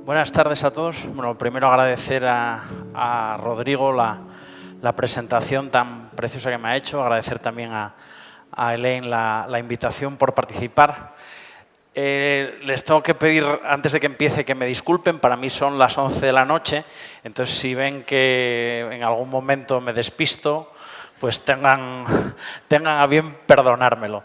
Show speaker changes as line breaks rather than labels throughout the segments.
Buenas tardes a todos. Bueno, primero agradecer a Rodrigo la presentación tan preciosa que me ha hecho, agradecer también a Elaine la invitación por participar. Les tengo que pedir, antes de que empiece, que me disculpen. Para mí son las 11 de la noche, entonces si ven que en algún momento me despisto, pues tengan a bien perdonármelo.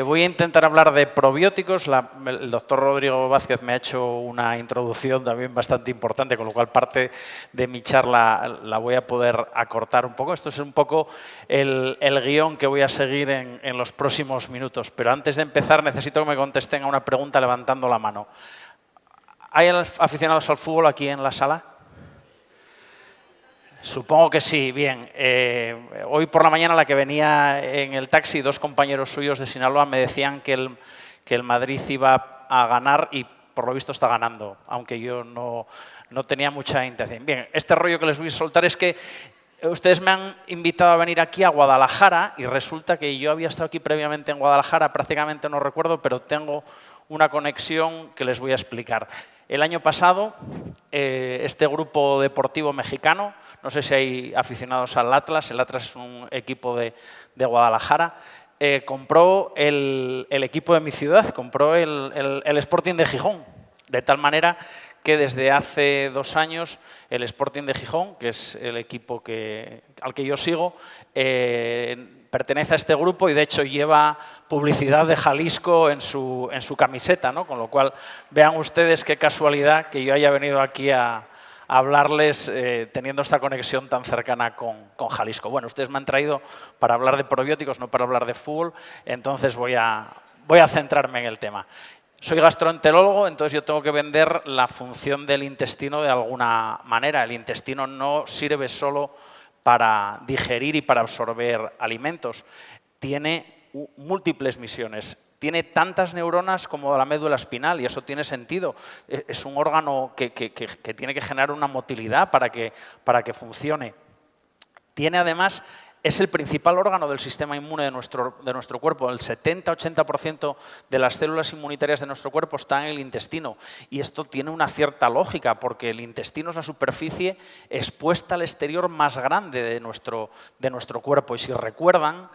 Voy a intentar hablar de probióticos. El doctor Rodrigo Vázquez me ha hecho una introducción también bastante importante, con lo cual parte de mi charla la voy a poder acortar un poco. Esto es un poco el guión que voy a seguir en los próximos minutos. Pero antes de empezar necesito que me contesten a una pregunta levantando la mano. ¿Hay aficionados al fútbol aquí en la sala? Supongo que sí. Bien, hoy por la mañana, la que venía en el taxi, dos compañeros suyos de Sinaloa me decían que el Madrid iba a ganar y por lo visto está ganando, aunque yo no tenía mucha intención. Bien, este rollo que les voy a soltar es que ustedes me han invitado a venir aquí a Guadalajara y resulta que yo había estado aquí previamente en Guadalajara, prácticamente no recuerdo, pero tengo una conexión que les voy a explicar. El año pasado, este grupo deportivo mexicano, no sé si hay aficionados al Atlas, el Atlas es un equipo de Guadalajara, compró el equipo de mi ciudad, compró el Sporting de Gijón, de tal manera que desde hace 2 años el Sporting de Gijón, que es el equipo al que yo sigo, pertenece a este grupo y de hecho lleva publicidad de Jalisco en su camiseta, ¿no? Con lo cual vean ustedes qué casualidad que yo haya venido aquí a hablarles teniendo esta conexión tan cercana con Jalisco. Bueno, ustedes me han traído para hablar de probióticos, no para hablar de fútbol, entonces voy a centrarme en el tema. Soy gastroenterólogo, entonces yo tengo que vender la función del intestino de alguna manera. El intestino no sirve solo para digerir y para absorber alimentos. Tiene múltiples misiones. Tiene tantas neuronas como la médula espinal y eso tiene sentido. Es un órgano que tiene que generar una motilidad para que funcione. Tiene además... Es el principal órgano del sistema inmune de nuestro cuerpo. El 70-80% de las células inmunitarias de nuestro cuerpo están en el intestino. Y esto tiene una cierta lógica, porque el intestino es la superficie expuesta al exterior más grande de nuestro cuerpo. Y si recuerdan,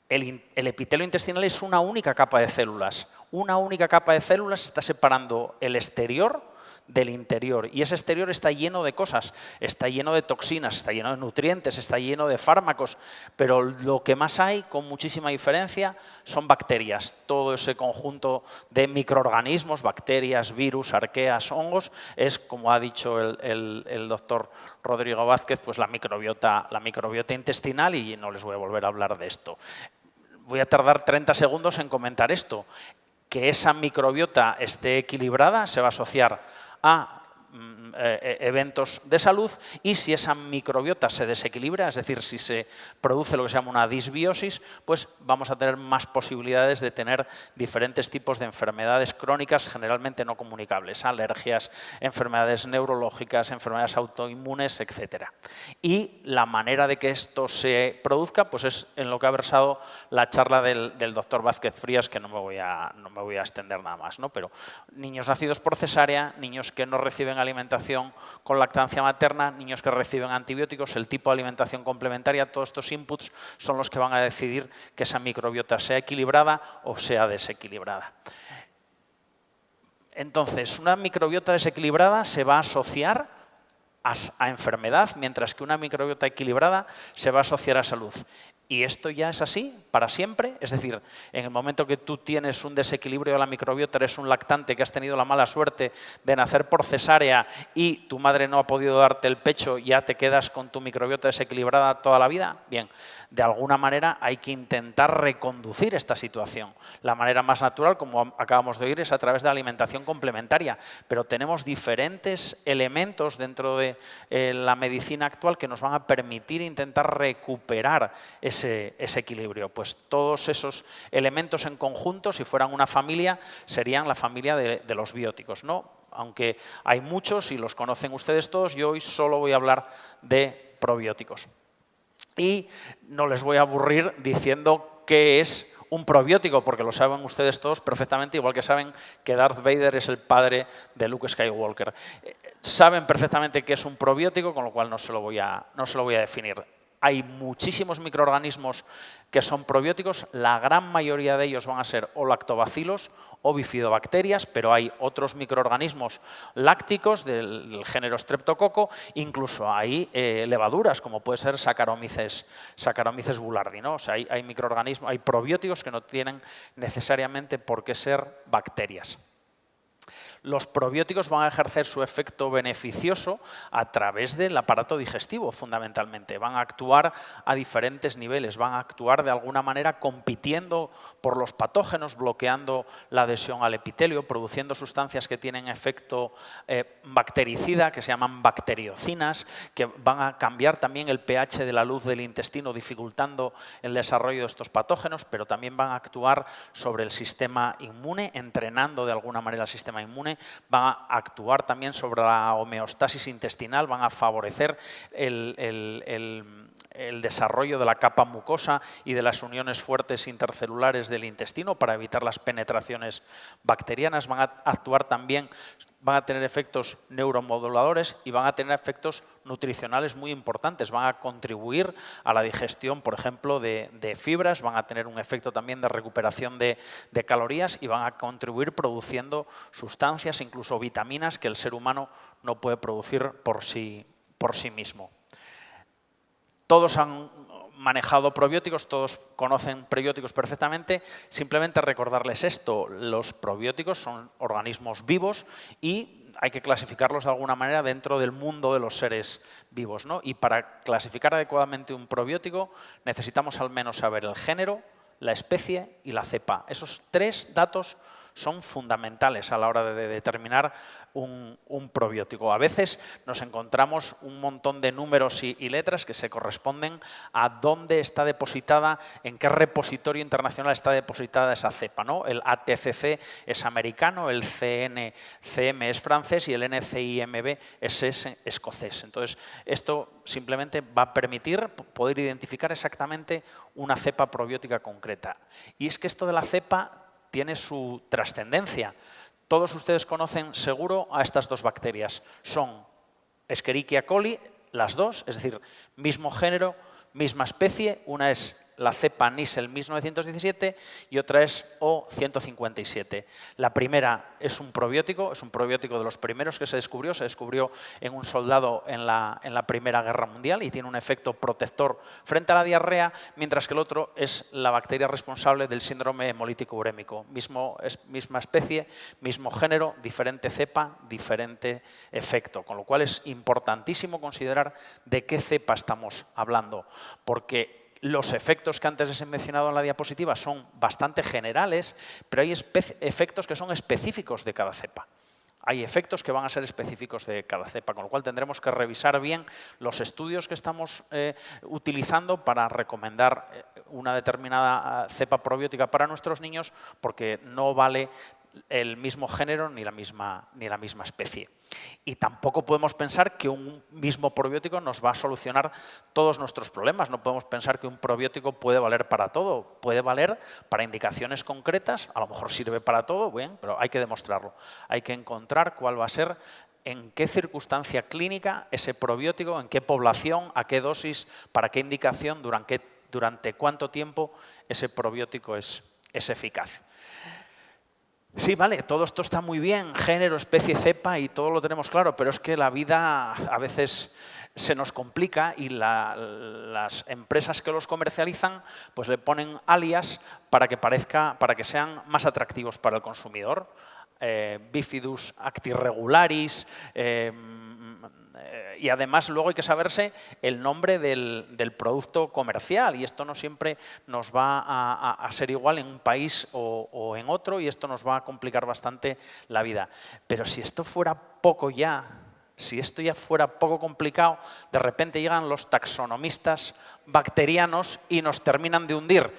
el epitelio intestinal es una única capa de células. Una única capa de células está separando el exterior del interior, y ese exterior está lleno de cosas, está lleno de toxinas, está lleno de nutrientes, está lleno de fármacos, pero lo que más hay, con muchísima diferencia, son bacterias. Todo ese conjunto de microorganismos, bacterias, virus, arqueas, hongos, es, como ha dicho el doctor Rodrigo Vázquez, pues la microbiota intestinal, y no les voy a volver a hablar de esto. Voy a tardar 30 segundos en comentar esto. Que esa microbiota esté equilibrada se va a asociar a eventos de salud, y si esa microbiota se desequilibra, es decir, si se produce lo que se llama una disbiosis, pues vamos a tener más posibilidades de tener diferentes tipos de enfermedades crónicas generalmente no comunicables, alergias, enfermedades neurológicas, enfermedades autoinmunes, etc. Y la manera de que esto se produzca, pues es en lo que ha versado la charla del doctor Vázquez Frías, que no me voy a extender nada más, ¿no? Pero niños nacidos por cesárea, niños que no reciben alimentación con lactancia materna, niños que reciben antibióticos, el tipo de alimentación complementaria, todos estos inputs son los que van a decidir que esa microbiota sea equilibrada o sea desequilibrada. Entonces, una microbiota desequilibrada se va a asociar a enfermedad, mientras que una microbiota equilibrada se va a asociar a salud. ¿Y esto ya es así para siempre? Es decir, en el momento que tú tienes un desequilibrio de la microbiota, eres un lactante que has tenido la mala suerte de nacer por cesárea y tu madre no ha podido darte el pecho, ¿ya te quedas con tu microbiota desequilibrada toda la vida? Bien, de alguna manera hay que intentar reconducir esta situación. La manera más natural, como acabamos de oír, es a través de la alimentación complementaria, pero tenemos diferentes elementos dentro de la medicina actual que nos van a permitir intentar recuperar ese equilibrio. Pues todos esos elementos en conjunto, si fueran una familia, serían la familia de los bióticos, ¿no? Aunque hay muchos y los conocen ustedes todos, yo hoy solo voy a hablar de probióticos. Y no les voy a aburrir diciendo qué es un probiótico? Porque lo saben ustedes todos perfectamente, igual que saben que Darth Vader es el padre de Luke Skywalker. Saben perfectamente qué es un probiótico, con lo cual no se lo voy a definir. Hay muchísimos microorganismos que son probióticos, la gran mayoría de ellos van a ser o lactobacilos o bifidobacterias, pero hay otros microorganismos lácticos del género Streptococcus, incluso hay levaduras, como puede ser Saccharomyces boulardii, ¿no? O sea, hay microorganismos, hay probióticos que no tienen necesariamente por qué ser bacterias. Los probióticos van a ejercer su efecto beneficioso a través del aparato digestivo, fundamentalmente. Van a actuar a diferentes niveles, van a actuar de alguna manera compitiendo por los patógenos, bloqueando la adhesión al epitelio, produciendo sustancias que tienen efecto bactericida, que se llaman bacteriocinas, que van a cambiar también el pH de la luz del intestino, dificultando el desarrollo de estos patógenos, pero también van a actuar sobre el sistema inmune, entrenando de alguna manera el sistema inmune, van a actuar también sobre la homeostasis intestinal, van a favorecer el desarrollo de la capa mucosa y de las uniones fuertes intercelulares del intestino para evitar las penetraciones bacterianas, van a actuar también, van a tener efectos neuromoduladores y van a tener efectos nutricionales muy importantes, van a contribuir a la digestión, por ejemplo, de fibras, van a tener un efecto también de recuperación de calorías y van a contribuir produciendo sustancias, incluso vitaminas, que el ser humano no puede producir por sí mismo. Todos han manejado probióticos, todos conocen prebióticos perfectamente. Simplemente recordarles esto, los probióticos son organismos vivos y hay que clasificarlos de alguna manera dentro del mundo de los seres vivos, ¿no? Y para clasificar adecuadamente un probiótico necesitamos al menos saber el género, la especie y la cepa. Esos tres datos son fundamentales a la hora de determinar un probiótico. A veces nos encontramos un montón de números y letras que se corresponden a dónde está depositada, en qué repositorio internacional está depositada esa cepa, ¿no? El ATCC es americano, el CNCM es francés y el NCIMB es escocés. Entonces, esto simplemente va a permitir poder identificar exactamente una cepa probiótica concreta. Y es que esto de la cepa tiene su trascendencia. Todos ustedes conocen seguro a estas dos bacterias. Son Escherichia coli, las dos, es decir, mismo género, misma especie. Una es la cepa Nissel 1917 y otra es O157. La primera es un probiótico de los primeros que se descubrió en un soldado en la Primera Guerra Mundial y tiene un efecto protector frente a la diarrea, mientras que el otro es la bacteria responsable del síndrome hemolítico urémico. Misma especie, mismo género, diferente cepa, diferente efecto, con lo cual es importantísimo considerar de qué cepa estamos hablando, porque los efectos que antes les he mencionado en la diapositiva son bastante generales, pero hay efectos que son específicos de cada cepa. Hay efectos que van a ser específicos de cada cepa, con lo cual tendremos que revisar bien los estudios que estamos utilizando para recomendar una determinada cepa probiótica para nuestros niños, porque no vale el mismo género ni la misma especie. Y tampoco podemos pensar que un mismo probiótico nos va a solucionar todos nuestros problemas. No podemos pensar que un probiótico puede valer para todo. Puede valer para indicaciones concretas, a lo mejor sirve para todo, bien, pero hay que demostrarlo. Hay que encontrar cuál va a ser, en qué circunstancia clínica ese probiótico, en qué población, a qué dosis, para qué indicación, durante cuánto tiempo ese probiótico es eficaz. Sí, vale, todo esto está muy bien, género, especie, cepa y todo lo tenemos claro, pero es que la vida a veces se nos complica y las empresas que los comercializan pues le ponen alias para que sean más atractivos para el consumidor. Bifidus actirregularis, y además luego hay que saberse el nombre del producto comercial y esto no siempre nos va a ser igual en un país o en otro y esto nos va a complicar bastante la vida. Pero si esto fuera poco si esto ya fuera poco complicado, de repente llegan los taxonomistas bacterianos y nos terminan de hundir.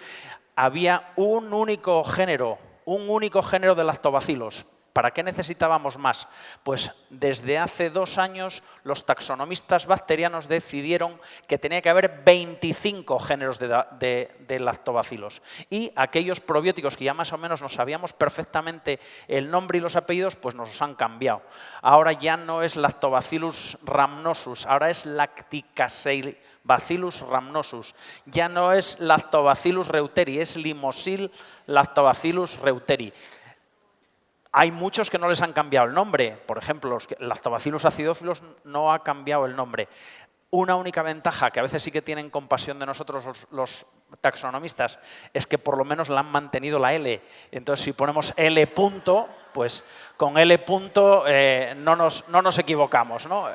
Había un único género de lactobacilos, ¿Para qué necesitábamos más? Pues desde hace 2 años los taxonomistas bacterianos decidieron que tenía que haber 25 géneros de lactobacilos. Y aquellos probióticos que ya más o menos nos sabíamos perfectamente el nombre y los apellidos, pues nos los han cambiado. Ahora ya no es Lactobacillus rhamnosus, ahora es Lacticacibacillus rhamnosus. Ya no es Lactobacillus reuteri, es Limosil Lactobacillus reuteri. Hay muchos que no les han cambiado el nombre. Por ejemplo, los Lactobacillus acidófilos no ha cambiado el nombre. Una única ventaja, que a veces sí que tienen compasión de nosotros los taxonomistas, es que por lo menos la han mantenido la L. Entonces, si ponemos L punto, pues con L punto no nos equivocamos, ¿no?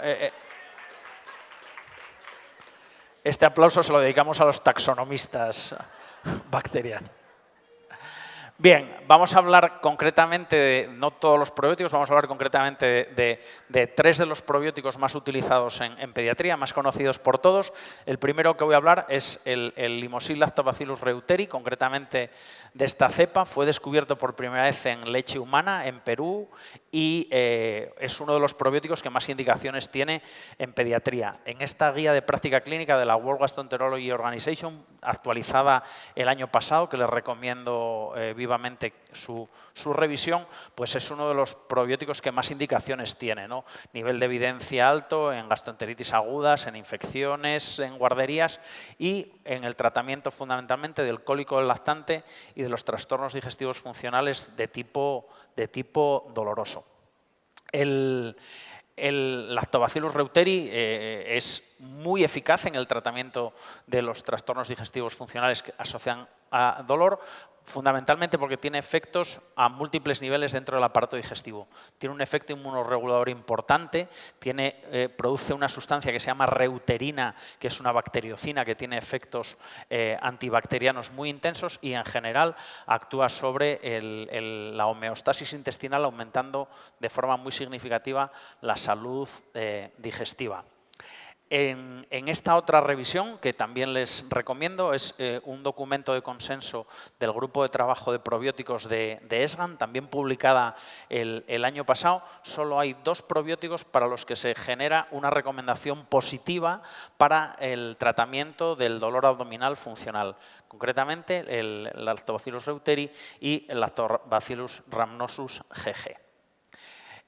Este aplauso se lo dedicamos a los taxonomistas bacterianos. Bien, vamos a hablar concretamente, no todos los probióticos, vamos a hablar concretamente de 3 de los probióticos más utilizados en pediatría, más conocidos por todos. El primero que voy a hablar es el Limosil Lactobacillus reuteri, concretamente de esta cepa. Fue descubierto por primera vez en leche humana en Perú y es uno de los probióticos que más indicaciones tiene en pediatría. En esta guía de práctica clínica de la World Gastroenterology Organization, actualizada el año pasado, que les recomiendo vivamente su revisión, pues es uno de los probióticos que más indicaciones tiene, ¿no? Nivel de evidencia alto en gastroenteritis agudas, en infecciones, en guarderías y en el tratamiento fundamentalmente del cólico del lactante y de los trastornos digestivos funcionales de tipo doloroso. El Lactobacillus reuteri es muy eficaz en el tratamiento de los trastornos digestivos funcionales que asocian a dolor, fundamentalmente porque tiene efectos a múltiples niveles dentro del aparato digestivo. Tiene un efecto inmunorregulador importante, produce una sustancia que se llama reuterina, que es una bacteriocina que tiene efectos antibacterianos muy intensos y en general actúa sobre la homeostasis intestinal, aumentando de forma muy significativa la salud digestiva. En esta otra revisión, que también les recomiendo, es un documento de consenso del Grupo de Trabajo de Probióticos de ESGAN, también publicada el año pasado. Solo hay 2 probióticos para los que se genera una recomendación positiva para el tratamiento del dolor abdominal funcional. Concretamente, el Lactobacillus reuteri y el Lactobacillus rhamnosus GG.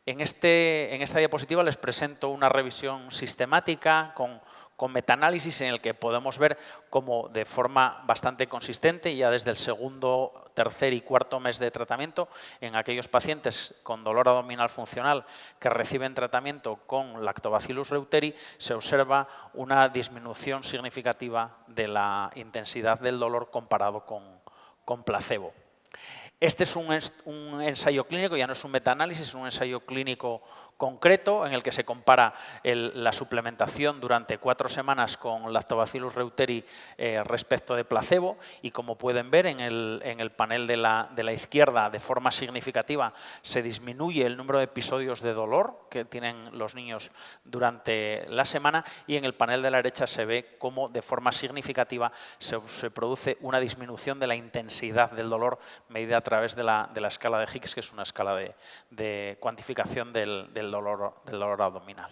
En esta diapositiva les presento una revisión sistemática con metaanálisis en el que podemos ver cómo de forma bastante consistente, ya desde el segundo, tercer y cuarto mes de tratamiento, en aquellos pacientes con dolor abdominal funcional que reciben tratamiento con Lactobacillus reuteri, se observa una disminución significativa de la intensidad del dolor comparado con placebo. Este es un ensayo clínico, ya no es un metaanálisis, es un ensayo clínico concreto en el que se compara la suplementación durante 4 semanas con Lactobacillus reuteri respecto de placebo y como pueden ver en el panel de la izquierda de forma significativa se disminuye el número de episodios de dolor que tienen los niños durante la semana y en el panel de la derecha se ve cómo de forma significativa se produce una disminución de la intensidad del dolor medida a través de la escala de Higgs, que es una escala de cuantificación del dolor abdominal.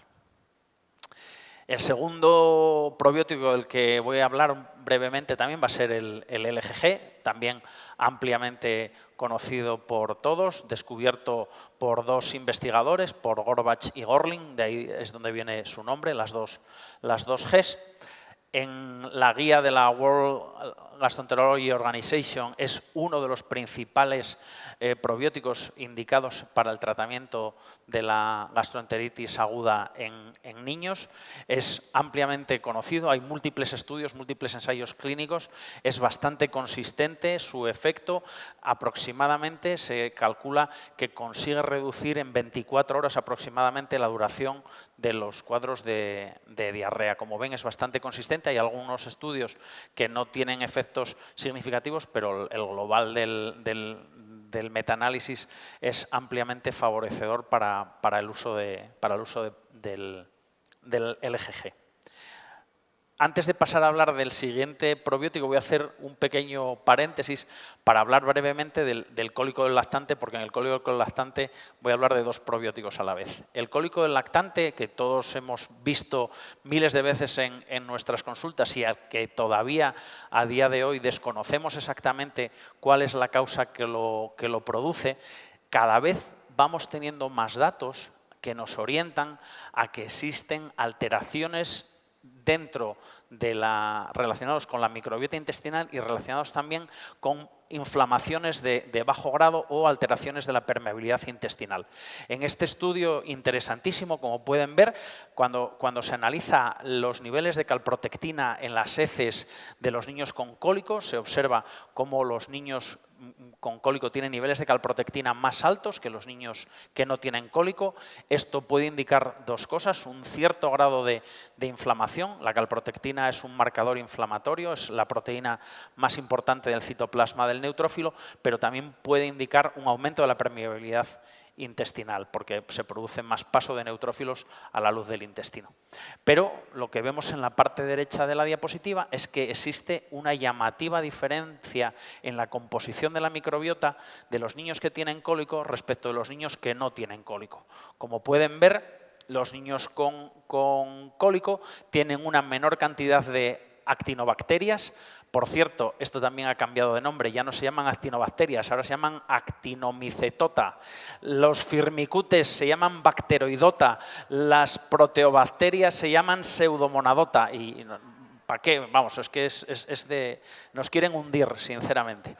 El segundo probiótico del que voy a hablar brevemente también va a ser el LGG, también ampliamente conocido por todos, descubierto por 2 investigadores, por Gorbach y Gorling, de ahí es donde viene su nombre, las dos Gs. En la guía de la World Gastroenterology Organization es uno de los principales probióticos indicados para el tratamiento de la gastroenteritis aguda en niños. Es ampliamente conocido, hay múltiples estudios, múltiples ensayos clínicos, es bastante consistente su efecto. Aproximadamente se calcula que consigue reducir en 24 horas aproximadamente la duración de los cuadros de diarrea. Como ven, es bastante consistente. Hay algunos estudios que no tienen efectos significativos, pero el global del metaanálisis es ampliamente favorecedor para el uso del LGG. Antes de pasar a hablar del siguiente probiótico, voy a hacer un pequeño paréntesis para hablar brevemente del cólico del lactante, porque en el cólico del lactante voy a hablar de dos probióticos a la vez. El cólico del lactante, que todos hemos visto miles de veces en nuestras consultas y al que todavía a día de hoy desconocemos exactamente cuál es la causa que lo produce, cada vez vamos teniendo más datos que nos orientan a que existen alteraciones dentro de relacionados con la microbiota intestinal y relacionados también con inflamaciones de bajo grado o alteraciones de la permeabilidad intestinal. En este estudio interesantísimo, como pueden ver, cuando se analiza los niveles de calprotectina en las heces de los niños con cólico, se observa cómo los niños con cólico tienen niveles de calprotectina más altos que los niños que no tienen cólico. Esto puede indicar dos cosas: un cierto grado de inflamación. La calprotectina es un marcador inflamatorio, es la proteína más importante del citoplasma del neutrófilo, pero también puede indicar un aumento de la permeabilidad intestinal, porque se produce más paso de neutrófilos a la luz del intestino. Pero lo que vemos en la parte derecha de la diapositiva es que existe una llamativa diferencia en la composición de la microbiota de los niños que tienen cólico respecto de los niños que no tienen cólico. Como pueden ver, los niños con cólico tienen una menor cantidad de actinobacterias. Por cierto, esto también ha cambiado de nombre, ya no se llaman actinobacterias, ahora se llaman actinomicetota. Los firmicutes se llaman bacteroidota, las proteobacterias se llaman pseudomonadota. Y ¿para qué? Vamos, es que nos quieren hundir, sinceramente.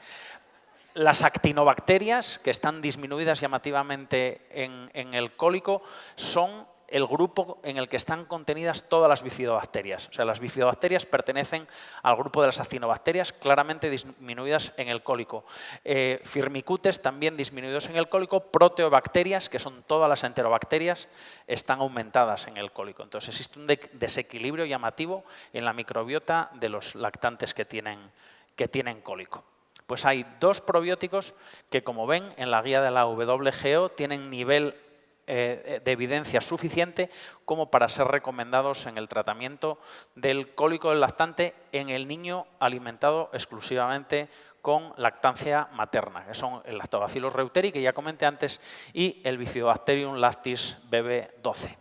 Las actinobacterias, que están disminuidas llamativamente en el cólico, son el grupo en el que están contenidas todas las bifidobacterias. O sea, las bifidobacterias pertenecen al grupo de las actinobacterias, claramente disminuidas en el cólico. Firmicutes también disminuidos en el cólico. Proteobacterias, que son todas las enterobacterias, están aumentadas en el cólico. Entonces existe un desequilibrio llamativo en la microbiota de los lactantes que tienen cólico. Pues hay dos probióticos que, como ven en la guía de la WHO, tienen nivel de evidencia suficiente como para ser recomendados en el tratamiento del cólico del lactante en el niño alimentado exclusivamente con lactancia materna, que son el Lactobacillus reuteri, que ya comenté antes, y el Bifidobacterium lactis BB12.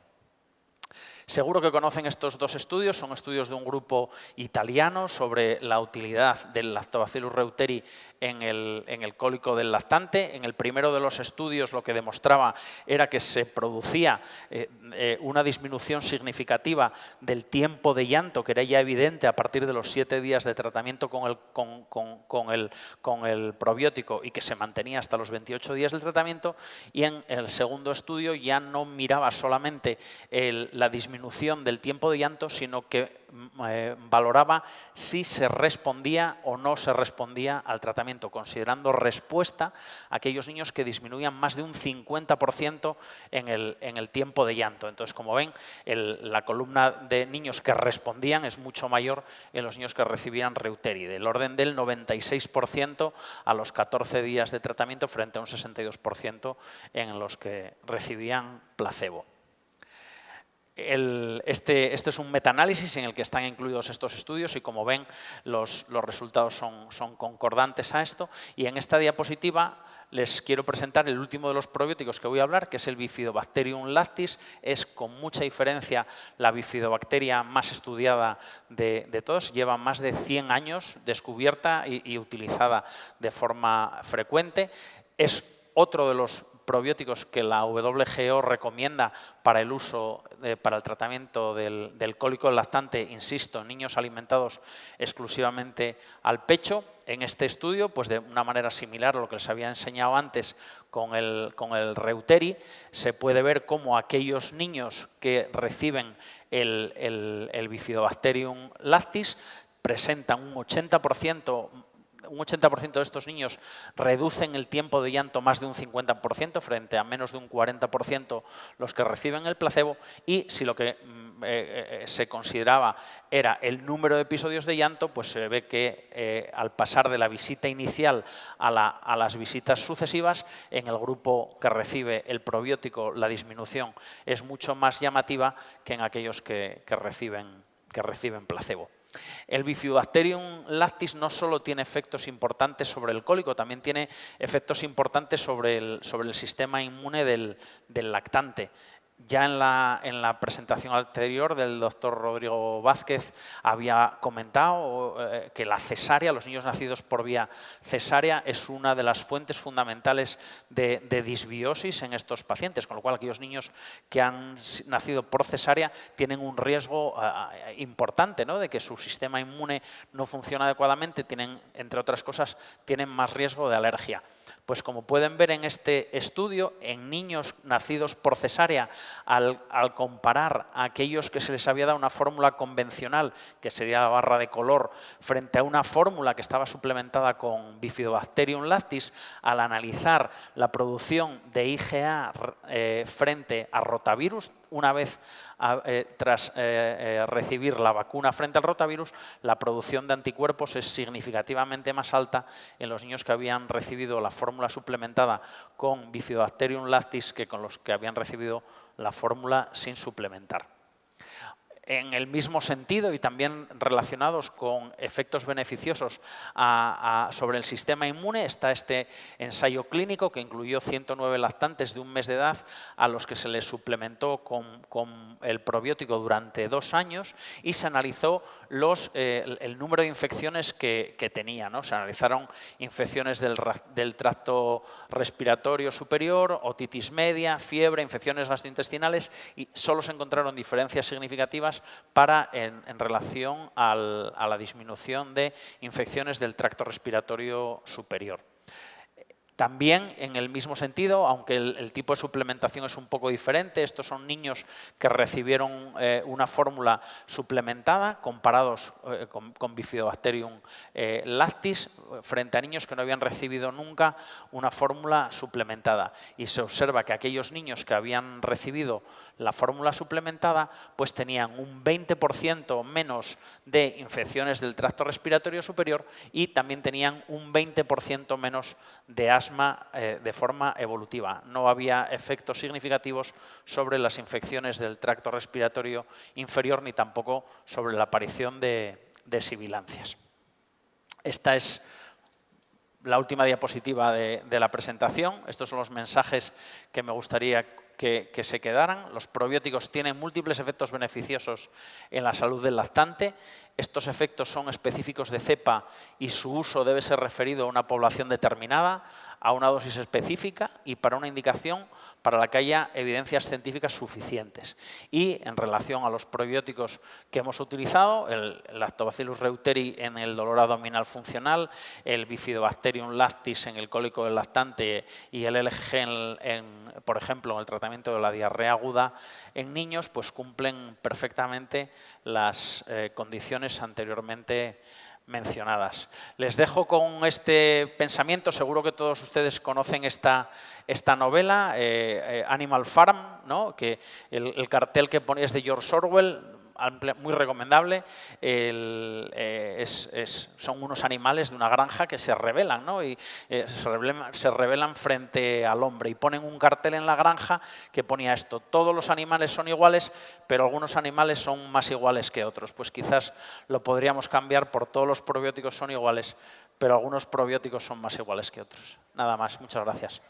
Seguro que conocen estos dos estudios, son estudios de un grupo italiano sobre la utilidad del Lactobacillus reuteri en el cólico del lactante. En el primero de los estudios lo que demostraba era que se producía una disminución significativa del tiempo de llanto, que era ya evidente a partir de los 7 días de tratamiento con el probiótico y que se mantenía hasta los 28 días del tratamiento. Y en el segundo estudio ya no miraba solamente la disminución del tiempo de llanto, sino que valoraba si se respondía o no se respondía al tratamiento, considerando respuesta a aquellos niños que disminuían más de un 50% en el tiempo de llanto. Entonces, como ven, la columna de niños que respondían es mucho mayor en los niños que recibían reuteri, del orden del 96% a los 14 días de tratamiento frente a un 62% en los que recibían placebo. Este es un metaanálisis en el que están incluidos estos estudios y, como ven, los resultados son concordantes a esto. Y en esta diapositiva les quiero presentar el último de los probióticos que voy a hablar, que es el Bifidobacterium lactis. Es con mucha diferencia la bifidobacteria más estudiada de todos. Lleva más de 100 años descubierta y utilizada de forma frecuente. Es otro de los probióticos que la WHO recomienda para el uso, para el tratamiento del cólico del lactante, insisto, en niños alimentados exclusivamente al pecho. En este estudio, pues de una manera similar a lo que les había enseñado antes con el reuteri, se puede ver cómo aquellos niños que reciben el Bifidobacterium lactis presentan un 80% de estos niños reducen el tiempo de llanto más de un 50% frente a menos de un 40% los que reciben el placebo. Y si lo que se consideraba era el número de episodios de llanto, pues se ve que al pasar de la visita inicial a las visitas sucesivas, en el grupo que recibe el probiótico la disminución es mucho más llamativa que en aquellos que reciben que reciben placebo. El Bifidobacterium lactis no solo tiene efectos importantes sobre el cólico, también tiene efectos importantes sobre el sistema inmune del lactante. Ya en la presentación anterior del doctor Rodrigo Vázquez había comentado que la cesárea, los niños nacidos por vía cesárea, es una de las fuentes fundamentales de disbiosis en estos pacientes, con lo cual aquellos niños que han nacido por cesárea tienen un riesgo importante, ¿no?, de que su sistema inmune no funcione adecuadamente, entre otras cosas, tienen más riesgo de alergia. Pues como pueden ver en este estudio, en niños nacidos por cesárea, al comparar a aquellos que se les había dado una fórmula convencional, que sería la barra de color, frente a una fórmula que estaba suplementada con Bifidobacterium lactis, al analizar la producción de IgA frente a rotavirus, una vez tras recibir la vacuna frente al rotavirus, la producción de anticuerpos es significativamente más alta en los niños que habían recibido la fórmula suplementada con Bifidobacterium lactis que con los que habían recibido la fórmula sin suplementar. En el mismo sentido y también relacionados con efectos beneficiosos sobre el sistema inmune está este ensayo clínico que incluyó 109 lactantes de 1 mes de edad a los que se les suplementó con el probiótico durante 2 años y se analizó el número de infecciones que tenían, ¿no? Se analizaron infecciones del tracto respiratorio superior, otitis media, fiebre, infecciones gastrointestinales y solo se encontraron diferencias significativas en relación a la disminución de infecciones del tracto respiratorio superior. También, en el mismo sentido, aunque el tipo de suplementación es un poco diferente, estos son niños que recibieron una fórmula suplementada comparados con Bifidobacterium lactis frente a niños que no habían recibido nunca una fórmula suplementada. Y se observa que aquellos niños que habían recibido la fórmula suplementada pues tenían un 20% menos de infecciones del tracto respiratorio superior y también tenían un 20% menos de asma de forma evolutiva. No había efectos significativos sobre las infecciones del tracto respiratorio inferior ni tampoco sobre la aparición de sibilancias. Esta es la última diapositiva de la presentación. Estos son los mensajes que me gustaría que se quedaran. Los probióticos tienen múltiples efectos beneficiosos en la salud del lactante. Estos efectos son específicos de cepa y su uso debe ser referido a una población determinada, a una dosis específica y para una indicación para la que haya evidencias científicas suficientes. Y en relación a los probióticos que hemos utilizado, el Lactobacillus reuteri en el dolor abdominal funcional, el Bifidobacterium lactis en el cólico del lactante y el LGG, por ejemplo, en el tratamiento de la diarrea aguda en niños, pues cumplen perfectamente las condiciones anteriormente mencionadas. Les dejo con este pensamiento, seguro que todos ustedes conocen esta novela, Animal Farm, ¿no? Que el cartel que pone es de George Orwell, muy recomendable. Son unos animales de una granja que se rebelan, ¿no? Y se rebelan frente al hombre y ponen un cartel en la granja que ponía esto: todos los animales son iguales, pero algunos animales son más iguales que otros. Pues quizás lo podríamos cambiar por todos los probióticos son iguales, pero algunos probióticos son más iguales que otros. Nada más, muchas gracias.